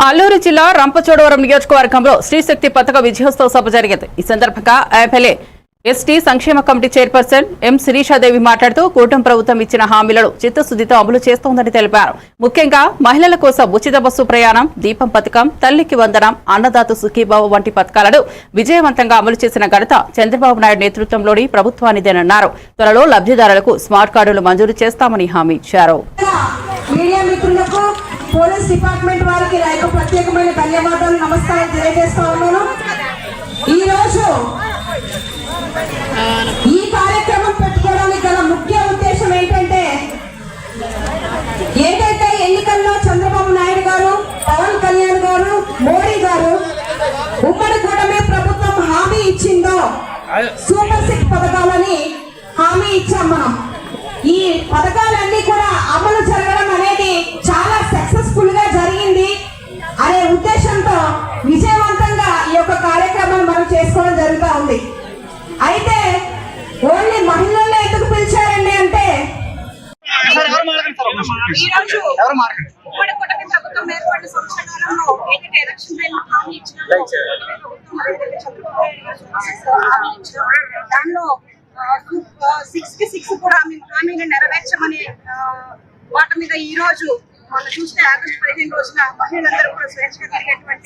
అల్లూరు జిల్లా రంపచోడవరం నియోజకవర్గంలో శ్రీశక్తి పథక విజయోత్సవ సభ జరిగింది. ఈ సందర్భంగా ఎమ్మెల్యే ఎస్టీ సంక్షేమ కమిటీ చైర్పర్సన్ ఎం శిరీషాదేవి మాట్లాడుతూ కూటమి ప్రభుత్వం ఇచ్చిన హామీలను చిత్తశుద్దితో అమలు చేస్తోందని తెలిపారు. ముఖ్యంగా మహిళల కోసం ఉచిత బస్సు ప్రయాణం, దీపం పథకం, తల్లికి వందనం, అన్నదాత సుఖీభావ వంటి పథకాలను విజయవంతంగా అమలు చేసిన ఘనత చంద్రబాబు నాయుడు నేతృత్వంలోని ప్రభుత్వానిదేనన్నారు. త్వరలో లబ్ధిదారులకు స్మార్ట్ కార్డులు మంజూరు చేస్తామని హామీ ఇచ్చారు. పోలీస్ డిపార్ట్మెంట్ వారికి నాకు ప్రత్యేకమైన ధన్యవాదాలు, నమస్కారం తెలియజేస్తా ఉన్నాను. ఈ రోజు ఈ కార్యక్రమం పెట్టుకోవడానికి గల ముఖ్య ఉద్దేశం ఏంటంటే, ఏదైతే ఎన్నికల్లో చంద్రబాబు నాయుడు గారు, పవన్ కళ్యాణ్ గారు, మోడీ గారు ఉమ్మడి కూటమి ప్రభుత్వం హామీ ఇచ్చిందో సూపర్ 6 పథకాలని హామీ ఇచ్చాం. మనం ఈ పథకాలన్నీ కూడా అమలు జరగడం అనేది చాలా సక్సెస్ఫుల్ గా జరిగింది అనే ఉద్దేశంతో విజయవంతంగా ఈ యొక్క కార్యక్రమాన్ని మనం చేసుకోవడం జరుగుతూ ఉంది. అయితే ఓన్లీ మహిళల్ని ఎందుకు పిలిచారండి అంటే, దానిలో 6 కూడా హామీని నెరవేర్చమని వాటి మీద ఈ రోజు మనం చూస్తే ఆగస్టు 15 రోజున మహిళలందరూ కూడా స్వేచ్ఛగా తిరిగేటువంటి